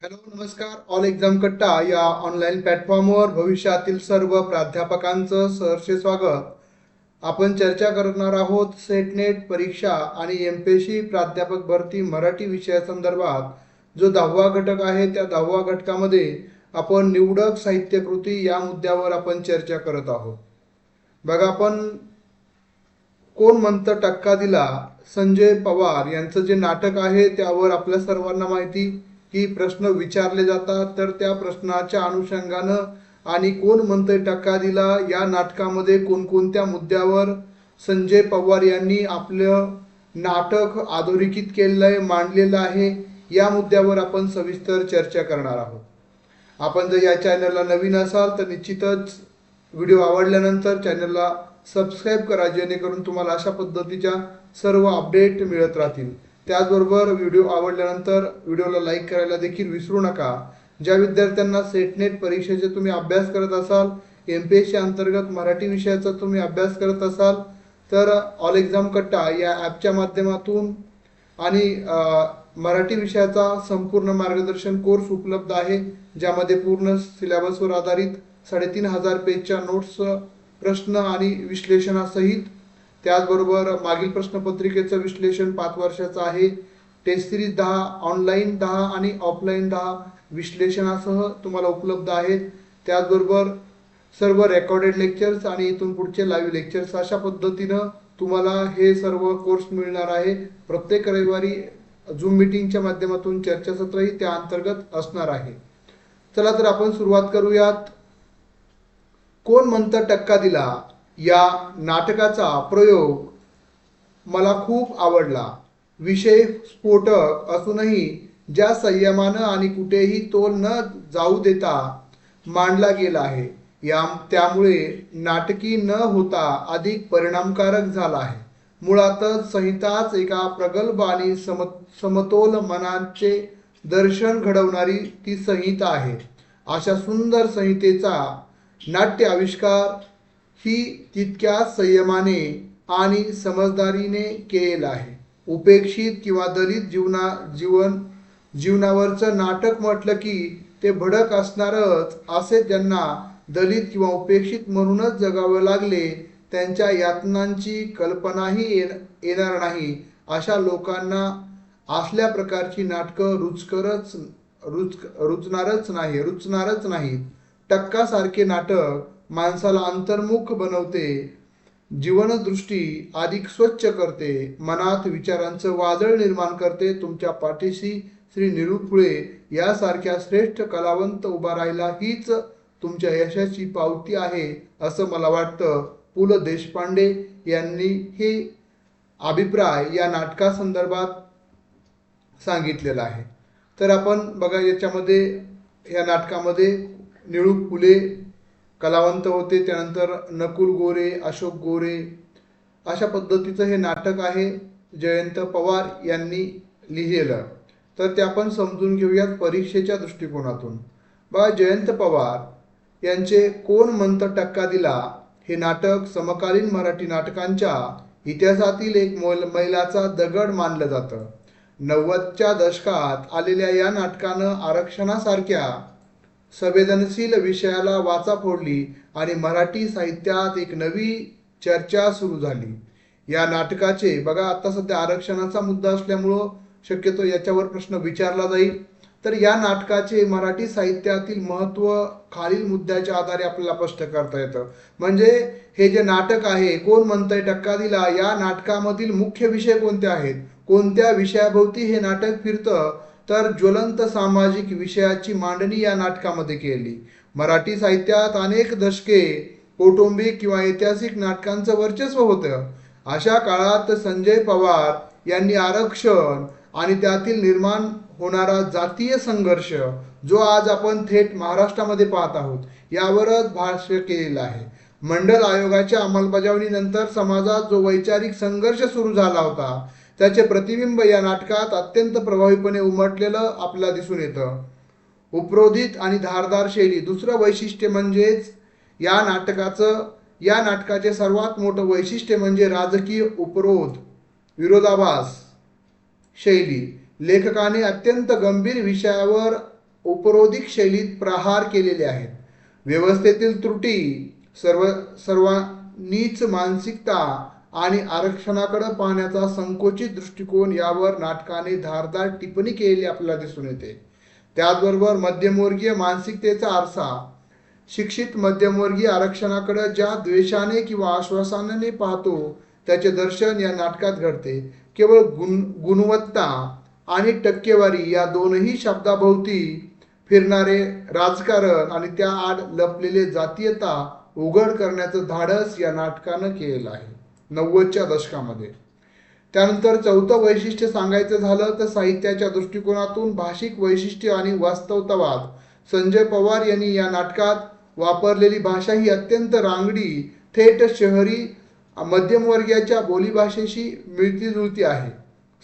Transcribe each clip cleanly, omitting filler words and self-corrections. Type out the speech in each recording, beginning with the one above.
Hello नमस्कार. All exam कट्टा या ऑनलाईन प्लॅटफॉर्मवर भविष्यातील सर्व प्राध्यापकांचं सहर्ष स्वागत. आपण चर्चा करणार आहोत सेट नेट परीक्षा आणि एमपीएससी प्राध्यापक भरती मराठी विषयासंदर्भात जो 10वा घटक आहे. त्या 10वा घटकामध्ये आपण निवडक साहित्यकृती या मुद्द्यावर आपण चर्चा करत आहोत. बघा, आपण कोण म्हणतं टक्का दिला संजय पवार यांचं जे नाटक आहे त्यावर आपल्या सर्वांना माहिती की प्रश्न विचारले जातात. तर त्या प्रश्नाच्या अनुषंगानं आणि कोण म्हणतंय टक्का दिला या नाटकामध्ये कोणकोणत्या मुद्द्यावर संजय पवार यांनी आपलं नाटक अधोरेखित केलेलं आहे, मांडलेलं आहे, या मुद्द्यावर आपण सविस्तर चर्चा करणार आहोत. आपण जर या चॅनलला नवीन असाल तर निश्चितच व्हिडिओ आवडल्यानंतर चॅनलला सबस्क्राईब करा, जेणेकरून तुम्हाला अशा पद्धतीच्या सर्व अपडेट मिळत राहतील. त्याचबरोबर व्हिडिओ आवडल्यानंतर व्हिडिओला लाईक करायला देखील विसरू नका. ज्या विद्यार्थ्यांना सेटनेट परीक्षेचे तुम्ही अभ्यास करत असाल, एमपीएससी अंतर्गत मराठी विषयाचा तुम्ही अभ्यास करत असाल, तर ऑल एक्झाम कट्टा या ॲपच्या माध्यमातून आणि मराठी विषयाचा संपूर्ण मार्गदर्शन कोर्स उपलब्ध आहे, ज्यामध्ये पूर्ण सिलेबसवर आधारित 3500 पेजच्या नोट्स, प्रश्न आणि विश्लेषणासहित, त्याचबरोबर मागील प्रश्नपत्रिकेचं विश्लेषण 5 वर्षाचं आहे. टेस्ट सिरीज 10, ऑनलाईन 10 आणि ऑफलाईन 10 विश्लेषणासह तुम्हाला उपलब्ध आहेत. त्याचबरोबर सर्व रेकॉर्डेड लेक्चर्स आणि इथून पुढचे लाईव्ह लेक्चर्स, अशा पद्धतीनं तुम्हाला हे सर्व कोर्स मिळणार आहे. प्रत्येक रविवारी झूम मीटिंगच्या माध्यमातून चर्चासत्रही त्या अंतर्गत असणार आहे. चला तर आपण सुरुवात करूयात. कोण म्हणतं टक्का दिला या नाटकाचा प्रयोग मला खूप आवडला. विषय स्फोटक असूनही ज्या संयमानं आणि कुठेही तोल न जाऊ देता मांडला गेला आहे, त्यामुळे नाटकी न होता अधिक परिणामकारक झाला आहे. मुळातच संहिताच एका प्रगल्भ आणि समतोल मनाचे दर्शन घडवणारी ती संहिता आहे. अशा सुंदर संहितेचा नाट्य आविष्कार ही तितक्याच संयमाने आणि समजदारीने केलेला आहे. उपेक्षित किंवा दलित जीवनावरचं नाटक म्हटलं की ते भडक असणारच. असे ज्यांना दलित किंवा उपेक्षित म्हणूनच जगावं लागले, त्यांच्या यातनांची कल्पनाही येणार नाही, अशा लोकांना असल्या प्रकारची नाटकं रुचणारच नाहीत. टक्का सारखे नाटक माणसाला अंतर्मुख बनवते, जीवनदृष्टी अधिक स्वच्छ करते, मनात विचारांचं वादळ निर्माण करते. तुमच्या पाठीशी श्री निळू फुले यासारख्या श्रेष्ठ कलावंत उभा राहिला हीच तुमच्या यशाची पावती आहे, असं मला वाटतं. पु ल देशपांडे यांनी हे अभिप्राय या नाटकासंदर्भात सांगितलेला आहे. तर आपण बघा, याच्यामध्ये या नाटकामध्ये निळू फुले कलावंत होते, त्यानंतर नकुल गोरे, अशोक गोरे, अशा पद्धतीचं हे नाटक आहे. जयंत पवार यांनी लिहिलेलं. तर ते आपण समजून घेऊयात परीक्षेच्या दृष्टिकोनातून. बघा, जयंत पवार यांचे कोण म्हणतं टक्का दिला हे नाटक समकालीन मराठी नाटकांच्या इतिहासातील एक मैलाचा दगड मानलं जातं. 90च्या दशकात आलेल्या या नाटकानं आरक्षणासारख्या संवेदनशील विषयाला वाचा फोडली आणि मराठी साहित्यात एक नवी चर्चा सुरू झाली. या नाटकाचे बघा, आता सध्या आरक्षणाचा मुद्दा असल्यामुळं शक्यतो याच्यावर प्रश्न विचारला जाईल. तर या नाटकाचे मराठी साहित्यातील महत्त्व खालील मुद्द्याच्या आधारे आपल्याला स्पष्ट करता येतं. म्हणजे हे जे नाटक आहे, कोण म्हणतंय टक्का दिला, या नाटकामधील मुख्य विषय कोणते आहेत, कोणत्या विषयाभोवती हे नाटक फिरतं, तर ज्वलंत सामाजिक विषयाची मांडणी या नाटकामध्ये केली. मराठी साहित्यात अनेक दशके कौटुंबिक किंवा ऐतिहासिक नाटकांचं वर्चस्व होतं. अशा काळात संजय पवार यांनी आरक्षण आणि त्यातील निर्माण होणारा जातीय संघर्ष, जो आज आपण थेट महाराष्ट्रामध्ये पाहत आहोत, यावरच भाष्य केलेलं आहे. मंडल आयोगाच्या अंमलबजावणीनंतर समाजात जो वैचारिक संघर्ष सुरू झाला होता, त्याचे प्रतिबिंब या नाटकात अत्यंत प्रभावीपणे उमटलेलं आपल्याला दिसून येतं. उपरोधित आणि धारदार शैली. दुसरं वैशिष्ट्य म्हणजेच या नाटकाचे सर्वात मोठं वैशिष्ट्य म्हणजे राजकीय उपरोध, विरोधाभास शैली. लेखकाने अत्यंत गंभीर विषयावर उपरोधिक शैलीत प्रहार केलेले आहेत. व्यवस्थेतील त्रुटी, सर्वांनीच मानसिकता आणि आरक्षणाकडे पाहण्याचा संकोचित दृष्टिकोन यावर नाटकाने धारदार टिप्पणी केलेली आपल्याला दिसून येते. त्याचबरोबर मध्यमवर्गीय मानसिकतेचा आरसा, शिक्षित मध्यमवर्गीय आरक्षणाकडे ज्या द्वेषाने किंवा आश्वासनाने पाहतो त्याचे दर्शन या नाटकात घडते. केवळ गुणवत्ता आणि टक्केवारी या दोनही शब्दाभोवती फिरणारे राजकारण आणि त्या आड लपलेले जातीयता उघड करण्याचं धाडस या नाटकानं केलेलं आहे 90च्या दशकामध्ये. त्यानंतर चौथं वैशिष्ट्य सांगायचं झालं तर साहित्याच्या दृष्टिकोनातून भाषिक वैशिष्ट्य आणि वास्तवतावाद. संजय पवार यांनी या नाटकात वापरलेली भाषा ही अत्यंत रांगडी, थेट शहरी मध्यमवर्गीयाच्या बोलीभाषेशी मिळतीजुळती आहे.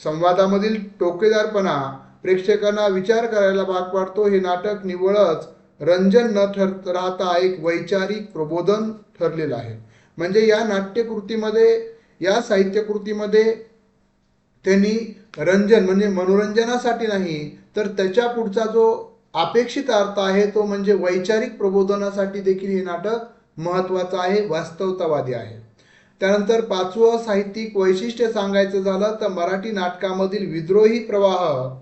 संवादामधील टोकेदारपणा प्रेक्षकांना विचार करायला भाग पाडतो. हे नाटक निव्वळच रंजन न राहता एक वैचारिक प्रबोधन ठरलेलं आहे. म्हणजे या नाट्यकृतीमध्ये, या साहित्यकृतीमध्ये त्यांनी रंजन म्हणजे मनोरंजनासाठी नाही, तर त्याच्या पुढचा जो अपेक्षित अर्थ आहे तो म्हणजे वैचारिक प्रबोधनासाठी देखील हे नाटक महत्त्वाचं आहे, वास्तवतावादी आहे. त्यानंतर पाचवं साहित्यिक वैशिष्ट्य सांगायचं झालं तर मराठी नाटकामधील विद्रोही प्रवाह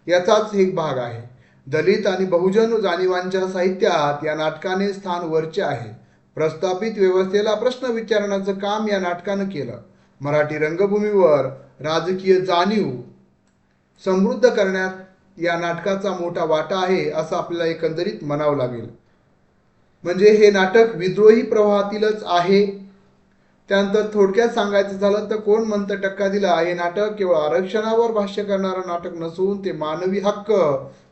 याचाच एक भाग आहे. दलित आणि बहुजन जाणीवांच्या साहित्यात या नाटकाने स्थान वरचे आहे. प्रस्थापित व्यवस्थेला प्रश्न विचारण्याचं काम या नाटकानं केलं. मराठी रंगभूमीवर राजकीय जाणीव समृद्ध करण्यात या नाटकाचा मोठा वाटा आहे असं आपल्याला एकंदरीत म्हणावं लागेल. म्हणजे हे नाटक विद्रोही प्रवाहातीलच आहे. त्यानंतर थोडक्यात सांगायचं झालं तर कोण म्हणतं टक्का दिला, हे नाटक केवळ आरक्षणावर भाष्य करणारं नाटक नसून ते मानवी हक्क,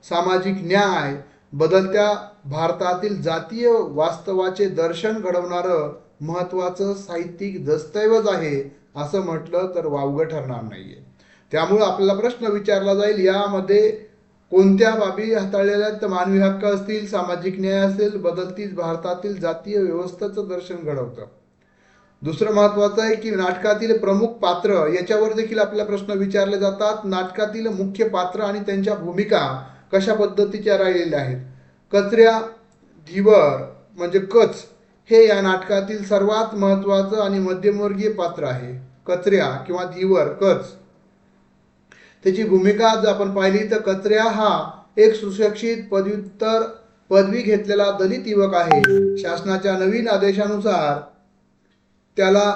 सामाजिक न्याय, बदलत्या भारतातील जातीय वास्तवाचे दर्शन घडवणारं महत्त्वाचं साहित्यिक दस्तऐवज आहे असं म्हटलं तर वावगं ठरणार नाहीये. त्यामुळं आपल्याला प्रश्न विचारला जाईल, यामध्ये कोणत्या बाबी हाताळलेल्या आहेत तर मानवी हक्क असतील, सामाजिक न्याय असेल, बदलती भारतातील जातीय व्यवस्थेचं दर्शन घडवतं. दुसरं महत्त्वाचं आहे की नाटकातील प्रमुख पात्र याच्यावर देखील आपल्याला प्रश्न विचारले जातात. नाटकातील मुख्य पात्र आणि त्यांच्या भूमिका कशा पद्धतीच्या राहिलेल्या आहेत. कचऱ्या धीवर म्हणजे कच हे या नाटकातील सर्वात महत्त्वाचं आणि मध्यमवर्गीय पात्र आहे. कचऱ्या किंवा धीवर कच, त्याची भूमिका जर आपण पाहिली तर कचऱ्या हा एक सुशिक्षित पदव्युत्तर पदवी घेतलेला दलित युवक आहे. शासनाच्या नवीन आदेशानुसार त्याला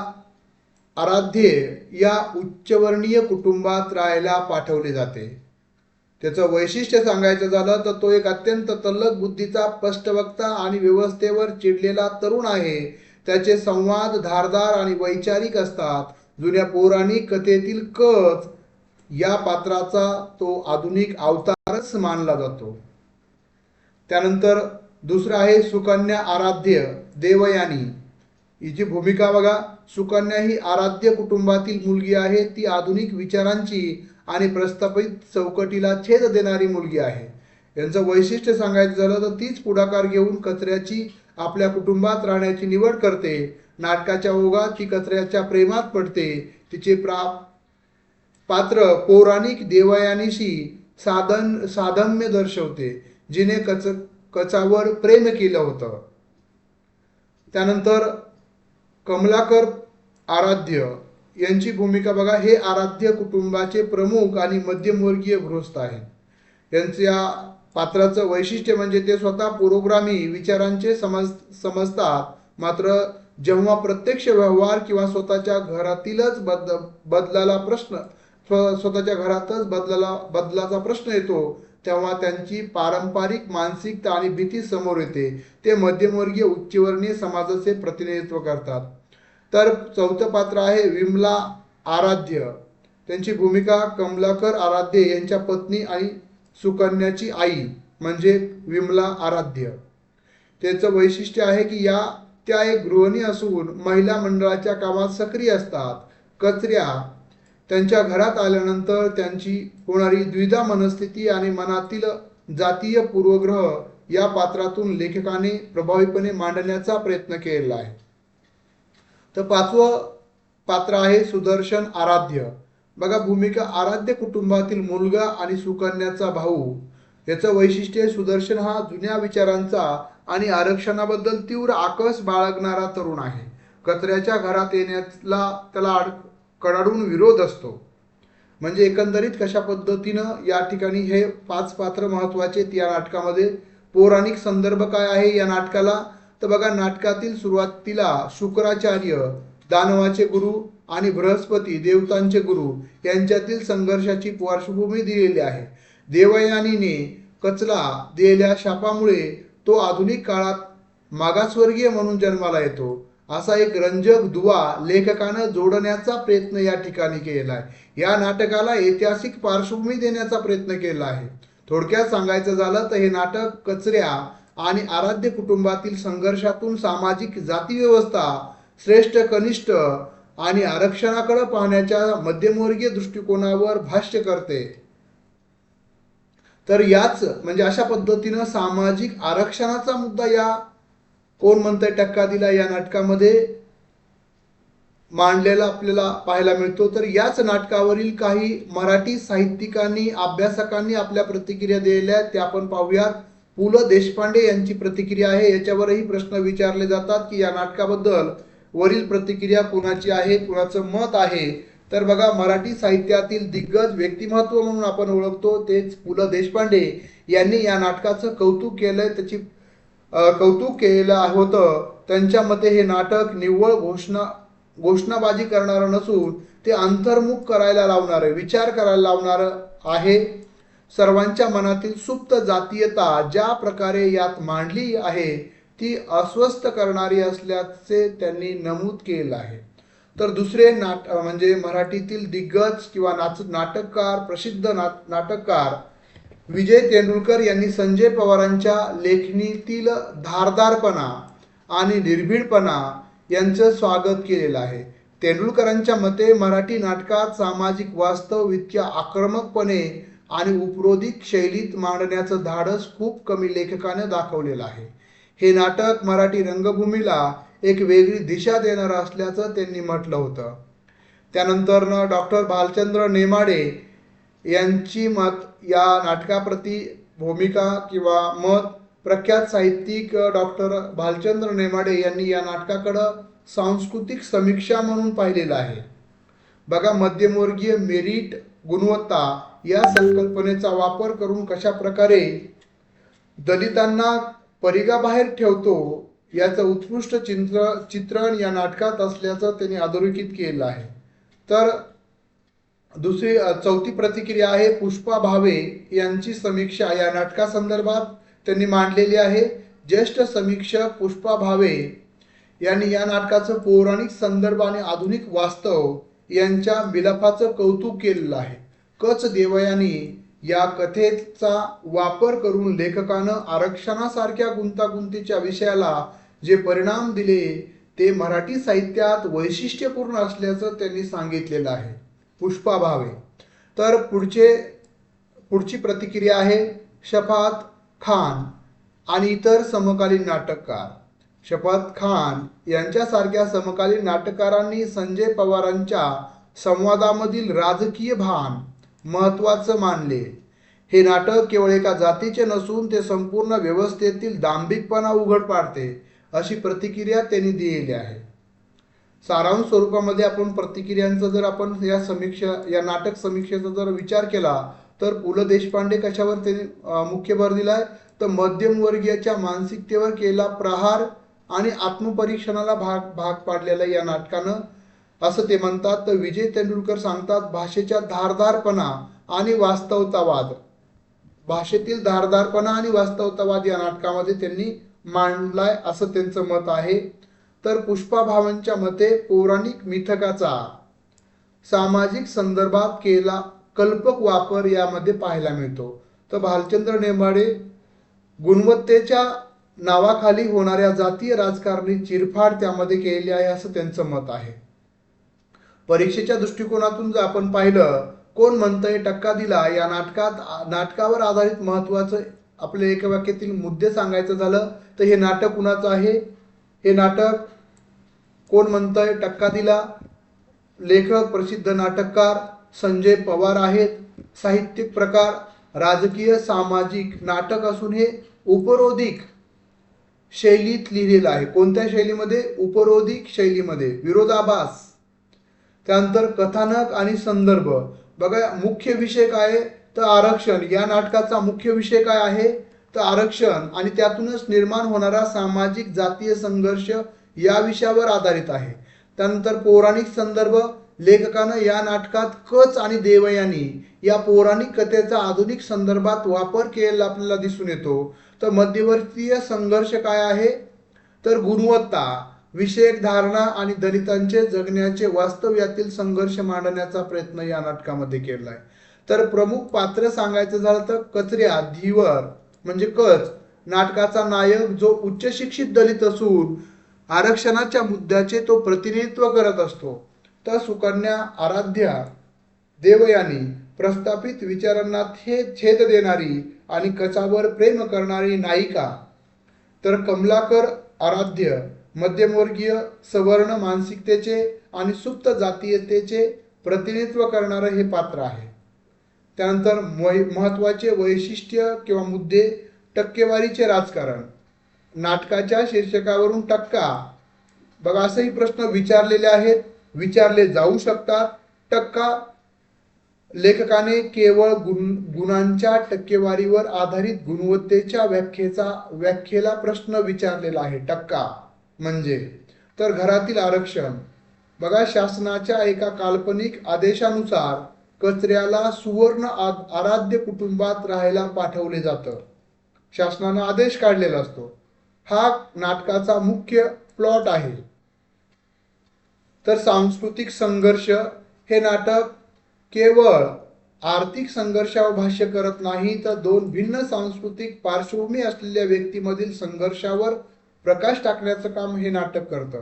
आराध्य या उच्चवर्णीय कुटुंबात राहायला पाठवले जाते. त्याचं वैशिष्ट्य सांगायचं झालं तर तो एक अत्यंत तल्लख बुद्धीचा, स्पष्टवक्ता आणि व्यवस्थेवर चिडलेला तरुण आहे. त्याचे संवाद धारदार आणि वैचारिक असतात. जुन्या पौराणिक कथेतील कच या पात्राचा तो आधुनिक अवतारच मानला जातो. त्यानंतर दुसरं आहे सुकन्या आराध्य देवयानी. हिची भूमिका बघा. सुकन्या ही आराध्य कुटुंबातील मुलगी आहे. ती आधुनिक विचारांची आणि प्रस्थापित चौकटीला छेद देणारी मुलगी आहे. यांचं वैशिष्ट्य सांगायचं झालं तर तीच पुढाकार घेऊन कचऱ्याची आपल्या कुटुंबात राहण्याची निवड करते. नाटकाच्या ओघात ती कचऱ्याच्या प्रेमात पडते. तिचे पात्र पौराणिक देवयानीशी साधम्य दर्शवते, जिने कचावर प्रेम केलं होतं. त्यानंतर कमलाकर आराध्य यांची भूमिका बघा. हे आराध्य कुटुंबाचे प्रमुख आणि मध्यमवर्गीय गृहस्थ आहेत. यांच्या पात्राचं वैशिष्ट्य म्हणजे ते स्वतः पुरोगामी विचारांचे समजतात, मात्र जेव्हा प्रत्यक्ष व्यवहार किंवा स्वतःच्या घरातच बदलाचा प्रश्न येतो तेव्हा त्यांची पारंपरिक मानसिकता आणि भीती समोर येते. ते मध्यमवर्गीय उच्चवर्णीय समाजाचे प्रतिनिधित्व करतात. तर चौथं पात्र आहे विमला आराध्य. त्यांची भूमिका कमलाकर आराध्य यांच्या पत्नी आणि सुकन्याची आई म्हणजे विमला आराध्य. त्याचं वैशिष्ट्य आहे की त्या एक गृहिणी असून महिला मंडळाच्या कामात सक्रिय असतात. कचऱ्या त्यांच्या घरात आल्यानंतर त्यांची होणारी द्विधा मनस्थिती आणि मनातील जातीय पूर्वग्रह या पात्रातून लेखकाने प्रभावीपणे मांडण्याचा प्रयत्न केलेला आहे. तर पाचवं पात्र आहे सुदर्शन आराध्य. बघा भूमिका. आराध्य कुटुंबातील मुलगा आणि सुकन्याचा भाऊ. याचं वैशिष्ट्य सुदर्शन हा जुन्या विचारांचा आणि आरक्षणाबद्दल तीव्र आकस बाळगणारा तरुण आहे. कचऱ्याच्या घरात येण्याला त्याला कडाडून विरोध असतो. म्हणजे एकंदरीत कशा पद्धतीनं या ठिकाणी हे 5 पात्र महत्वाचे या नाटकामध्ये. पौराणिक संदर्भ काय आहे या नाटकाला, तर बघा नाटकातील सुरुवातीला शुक्राचार्य दानवाचे गुरु आणि बृहस्पती देवतांचे गुरु यांच्यातील संघर्षाची पार्श्वभूमी दिलेली आहे. देवयानीने कचला दिलेल्या शापामुळे तो आधुनिक काळात मागासवर्गीय म्हणून जन्माला येतो, असा एक रंजक दुवा लेखकानं जोडण्याचा प्रयत्न या ठिकाणी केला आहे. या नाटकाला ऐतिहासिक पार्श्वभूमी देण्याचा प्रयत्न केला आहे. थोडक्यात सांगायचं झालं तर हे नाटक कचऱ्या आणि आराध्य कुटुंबातील संघर्षातून सामाजिक जातीव्यवस्था, श्रेष्ठ कनिष्ठ आणि आरक्षणाकडे पाहण्याच्या मध्यमवर्गीय दृष्टिकोनावर भाष्य करते. तर याच म्हणजे अशा पद्धतीनं सामाजिक आरक्षणाचा मुद्दा या कोण म्हणतंय टक्का दिला या नाटकामध्ये मांडलेला आपल्याला पाहायला मिळतो. तर याच नाटकावरील काही मराठी साहित्यिकांनी अभ्यासकांनी आपल्या प्रतिक्रिया दिलेल्या त्या आपण पाहूयात. पु ल देशपांडे यांची प्रतिक्रिया आहे. याच्यावरही प्रश्न विचारले जातात की या नाटकाबद्दल वरील प्रतिक्रिया कुणाची आहे, कुणाचं मत आहे. तर बघा मराठी साहित्यातील दिग्गज व्यक्तिमत्व म्हणून आपण ओळखतो तेच पु ल देशपांडे यांनी या नाटकाचं कौतुक केलंय, त्याची कौतुक केलेलं होतं. त्यांच्या मते हे नाटक निव्वळ घोषणाबाजी करणारं नसून ते अंतर्मुख करायला लावणारं, विचार करायला लावणारं आहे. सर्वांच्या मनातील सुप्त जातीयता ज्या प्रकारे यात मांडली आहे ती अस्वस्थ करणारी असल्याचे त्यांनी नमूद केलं आहे. तर दुसरे म्हणजे मराठीतील दिग्गज किंवा नाटककार, प्रसिद्ध नाटककार विजय तेंडुलकर यांनी संजय पवारांच्या लेखणीतील धारदारपणा आणि निर्भीडपणा यांचं स्वागत केलेलं आहे. तेंडुलकरांच्या मते मराठी नाटकात सामाजिक वास्तव इतक्या आक्रमकपणे आणि उपरोधिक शैलीत मांडण्याचं धाडस खूप कमी लेखकाने दाखवलेलं आहे. हे नाटक मराठी रंगभूमीला एक वेगळी दिशा देणारं असल्याचं त्यांनी म्हटलं होतं. त्यानंतर डॉक्टर भालचंद्र नेमाडे यांची मत या नाटकाप्रती भूमिका किंवा मत. प्रख्यात साहित्यिक डॉक्टर भालचंद्र नेमाडे यांनी या नाटकाकडं सांस्कृतिक समीक्षा म्हणून पाहिलेलं आहे. बघा मध्यमवर्गीय मेरिट गुणवत्ता या संकल्पनेचा वापर करून कशा प्रकारे दलितांना परिघाबाहेर ठेवतो याचं उत्कृष्ट चित्रण या नाटकात असल्याचं त्यांनी अधोरेखित केलं आहे. तर चौथी प्रतिक्रिया आहे पुष्पा भावे यांची समीक्षा या नाटकासंदर्भात त्यांनी मांडलेली आहे. ज्येष्ठ समीक्षक पुष्पा भावे यांनी या नाटकाचं पौराणिक संदर्भ आणि आधुनिक वास्तव यांच्या मिलाफाचं कौतुक केलेलं आहे. कच देवयानी या कथेचा वापर करून लेखकानं आरक्षणासारख्या गुंतागुंतीच्या विषयाला जे परिणाम दिले ते मराठी साहित्यात वैशिष्ट्यपूर्ण असल्याचं त्यांनी सांगितलेलं आहे पुष्पा भावे. तर पुढची प्रतिक्रिया आहे शफात खान आणि इतर समकालीन नाटककार. शफात खान यांच्यासारख्या समकालीन नाटककारांनी संजय पवारांच्या संवादामधील राजकीय भान महत्त्वाचं मानले. हे नाटक केवळ एका जातीचे नसून ते संपूर्ण व्यवस्थेतील दांभिकपणा उघड पाडते अशी प्रतिक्रिया त्यांनी दिलेली आहे. सारांश स्वरूपामध्ये आपण प्रतिक्रियांचा जर आपण या नाटक समीक्षेचा जर विचार केला तर पु ल देशपांडे कशावर त्यांनी मुख्य भर दिलाय तर मध्यमवर्गीयाच्या मानसिकतेवर केला प्रहार आणि आत्मपरीक्षणाला भाग पाडलेला या नाटकानं असं ते म्हणतात. तर विजय तेंडुलकर सांगतात भाषेच्या धारदारपणा आणि वास्तवतावाद, भाषेतील धारदारपणा आणि वास्तवतावाद या नाटकामध्ये त्यांनी मांडलाय असं त्यांचं मत आहे. तर पुष्पा भावांच्या मते पौराणिक मिथकाचा सामाजिक संदर्भात केला कल्पक वापर यामध्ये पाहायला मिळतो. तर भालचंद्र नेमाडे गुणवत्तेच्या नावाखाली होणाऱ्या जातीय राजकारणी चिरफाड त्यामध्ये केलेली आहे असं त्यांचं मत आहे. परीक्षेच्या दृष्टिकोनातून जर आपण पाहिलं कोण म्हणतंय टक्का दिला या नाटकावर आधारित महत्वाचं आपल्या एका वाक्यातील मुद्दे सांगायचं झालं तर हे नाटक कुणाचं आहे, हे नाटक कोण म्हणतंय टक्का दिला लेखक प्रसिद्ध नाटककार संजय पवार आहेत. साहित्यिक प्रकार राजकीय सामाजिक नाटक असून हे उपरोधिक शैलीत लिहिलेलं आहे. कोणत्या शैलीमध्ये? उपरोधिक शैलीमध्ये. विरोधाभास. त्यानंतर कथानक आणि संदर्भ. बघा मुख्य विषय काय आहे? तर आरक्षण. या नाटकाचा मुख्य विषय काय आहे? तर आरक्षण आणि त्यातूनच निर्माण होणारा सामाजिक जातीय संघर्ष या विषयावर आधारित आहे. त्यानंतर पौराणिक संदर्भ. लेखकानं या नाटकात कच आणि देवयानी या पौराणिक कथेचा आधुनिक संदर्भात वापर केलेला आपल्याला दिसून येतो. तर मध्यवर्तीय संघर्ष काय आहे? तर गुणवत्ता विषयक धारणा आणि दलितांचे जगण्याचे वास्तव्यातील संघर्ष मांडण्याचा प्रयत्न या नाटकामध्ये केला आहे. तर प्रमुख पात्र सांगायचं झालं तर कचऱ्या धीवर म्हणजे कच नाटकाचा नायक जो उच्च शिक्षित दलित असून आरक्षणाच्या मुद्द्याचे तो प्रतिनिधित्व करत असतो. तर सुकन्या आराध्या देवयानी प्रस्थापित विचारांना छेद देणारी आणि कचावर प्रेम करणारी नायिका. तर कमलाकर आराध्य मध्यमवर्गीय सवर्ण मानसिकतेचे आणि सुप्त जातीयतेचे प्रतिनिधित्व करणारं हे पात्र आहे. त्यानंतर महत्त्वाचे वैशिष्ट्य किंवा मुद्दे. टक्केवारीचे राजकारण. नाटकाच्या शीर्षकावरून टक्का बघा असेही प्रश्न विचारलेले आहेत, विचारले जाऊ शकतात. टक्का लेखकाने केवळ गुणांच्या टक्केवारीवर आधारित गुणवत्तेच्या व्याख्येला प्रश्न विचारलेला आहे. टक्का म्हणजे तर घरातील आरक्षण. बघा शासनाच्या एका काल्पनिक आदेशानुसार कचऱ्याला सुवर्ण आराध्य कुटुंबात राहायला पाठवले जातं. शासनानं आदेश काढलेला असतो. हा नाटकाचा मुख्य प्लॉट आहे. तर सांस्कृतिक संघर्ष. हे नाटक केवळ आर्थिक संघर्षावर भाष्य करत नाही तर दोन भिन्न सांस्कृतिक पार्श्वभूमी असलेल्या व्यक्तीमधील संघर्षावर प्रकाश टाकण्याचं काम हे नाटक करतं.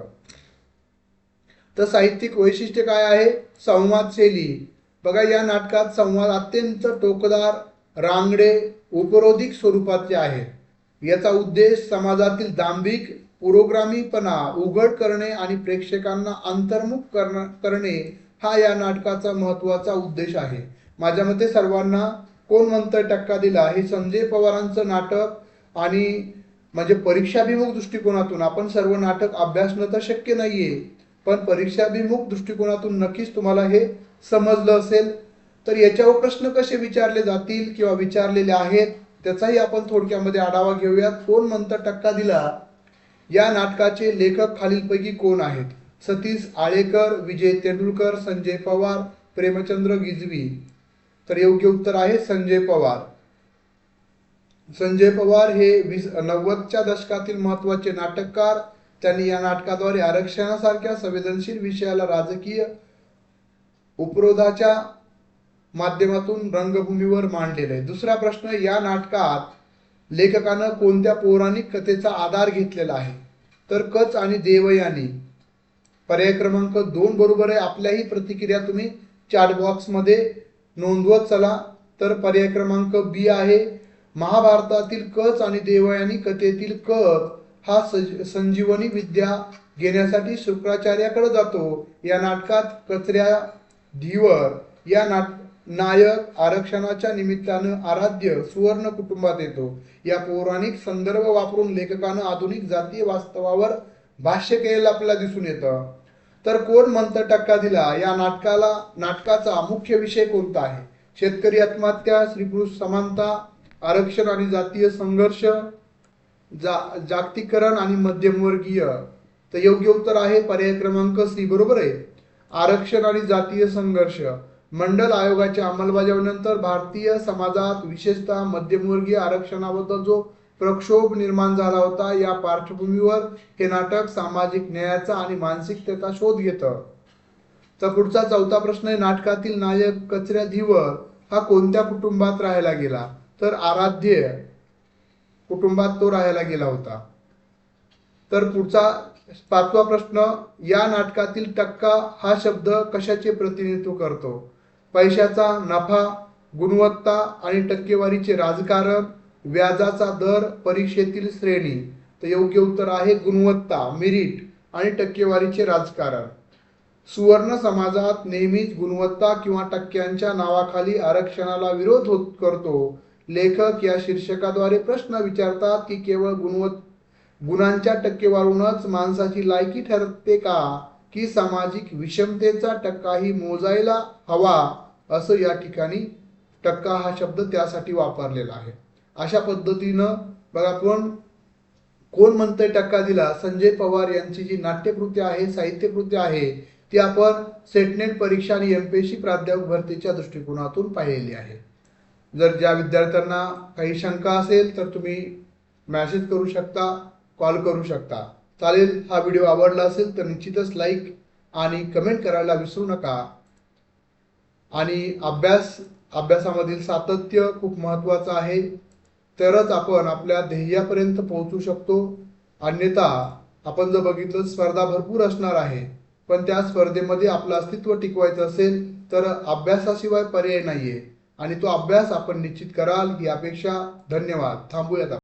तर साहित्यिक वैशिष्ट्य काय आहे? संवाद शैली. बघा या नाटकात संवाद अत्यंत टोकदार, रांगडे, उपरोधिक स्वरूपाचे आहे. याचा उद्देश समाजातील दांभिक पुरोगामीपणा उघड करणे आणि प्रेक्षकांना अंतर्मुख करणे हा या नाटकाचा महत्त्वाचा उद्देश आहे. माझ्या मते सर्वांना कोण म्हणतं टक्का दिला हे संजय पवारांचं नाटक आणि म्हणजे परीक्षाभिमुख दृष्टिकोनातून आपण सर्व नाटक अभ्यासणं तर शक्य नाहीये, पण परीक्षाभिमुख दृष्टिकोनातून नक्कीच तुम्हाला हे समजलं असेल. तर याच्यावर प्रश्न कसे विचारले जातील किंवा विचारलेले आहेत त्याचाही आपण थोडक्यामध्ये आढावा घेऊयात. कोण म्हणतं टक्का दिला? या नाटकाचे लेखक खालीलपैकी कोण आहेत? सतीश आळेकर, विजय तेंडुलकर, संजय पवार, प्रेमचंद्र गिजवी. तर योग्य उत्तर आहे संजय पवार. संजय पवार हे 90च्या दशकातील महत्त्वाचे नाटककार. त्यांनी या नाटकाद्वारे आरक्षणासारख्या संवेदनशील विषयाला राजकीय उपरोधाच्या माध्यमातून रंगभूमीवर मांडलेलं आहे. दुसरा प्रश्न. या नाटकात लेखकानं कोणत्या पौराणिक कथेचा आधार घेतलेला आहे? तर कच आणि देवयानी. पर्याय क्रमांक 2 बरोबर आहे. आपल्याही प्रतिक्रिया तुम्ही चॅट बॉक्समध्ये नोंदवत चला. तर पर्याय क्रमांक बी आहे. महाभारतातील कच आणि देवयानी कथेतील कच हा संजीवनी विद्या घेण्यासाठी शुक्राचार्याकडे जातो. या नाटकात कचऱ्या धीवर या नायक आरक्षणाच्या निमित्तानं आराध्य सुवर्ण कुटुंबात येतो. या पौराणिक संदर्भ वापरून लेखकानं आधुनिक जातीय वास्तवावर भाष्य केलेलं आपल्याला दिसून येतं. तर कोण म्हणतं टक्का दिला? या नाटकाचा मुख्य विषय कोणता आहे? शेतकरी आत्महत्या, स्त्री-पुरुष समानता, आरक्षण आणि जातीय संघर्ष, जागतिकीकरण आणि मध्यमवर्गीय. तर योग्य उत्तर आहे पर्याय क्रमांक सी. बरोबर आहे. आरक्षण आणि जातीय संघर्ष. मंडल आयोगाच्या अंमलबजावणीनंतर भारतीय समाजात विशेषतः मध्यमवर्गीय आरक्षणाबद्दल जो प्रक्षोभ निर्माण झाला होता या पार्श्वभूमीवर हे नाटक सामाजिक न्यायाचा आणि मानसिकतेचा शोध घेतं. तर पुढचा चौथा प्रश्न आहे. नाटकातील नायक कचऱ्या धीवर हा कोणत्या कुटुंबात राहायला गेला? तर आराध्य कुटुंबात तो राहायला गेला होता. तर पुढचा पाचवा प्रश्न. या नाटकातील टक्का हा शब्द कशाचे प्रतिनिधित्व करतो? पैशाचा, नफा, गुणवत्ता आणि टक्केवारीचे राजकारण, व्याजाचा दर, परीक्षेतील श्रेणी. तर योग्य उत्तर आहे गुणवत्ता, मेरिट आणि टक्केवारीचे राजकारण. सुवर्ण समाजात नेहमीच गुणवत्ता किंवा टक्क्यांच्या नावाखाली आरक्षणाला विरोध करतो. लेखक या शीर्षकाद्वारे प्रश्न विचारतात की केवळ गुणांच्या टक्केवारीवरूनच माणसाची लायकी ठरते का, की सामाजिक विषमतेचा टक्काही मोजायला हवा. असं या ठिकाणी टक्का हा शब्द त्यासाठी वापरलेला आहे. अशा पद्धतीनं बघा कोण म्हणतंय टक्का दिला. संजय पवार यांची जी नाट्यकृती आहे, साहित्यकृती आहे, ती आपण सेटनेट परीक्षा आणि एमपीएससी प्राध्यापक भरतीच्या दृष्टिकोनातून पाहिलेली आहे. जर ज्या विद्यार्थ्यांना काही शंका असेल तर तुम्ही मेसेज करू शकता, कॉल करू शकता. चालेल. हा व्हिडिओ आवडला असेल तर निश्चितच लाईक आणि कमेंट करायला विसरू नका. आणि अभ्यासामधील सातत्य खूप महत्त्वाचं आहे. तरच आपण आपल्या ध्येयापर्यंत पोहोचू शकतो. अन्यथा आपण जर बघितलं स्पर्धा भरपूर असणार आहे, पण त्या स्पर्धेमध्ये आपलं अस्तित्व टिकवायचं असेल तर अभ्यासाशिवाय पर्याय नाहीये. आणि तो अभ्यास आपण निश्चित कराल ही अपेक्षा. धन्यवाद. थांबूयात.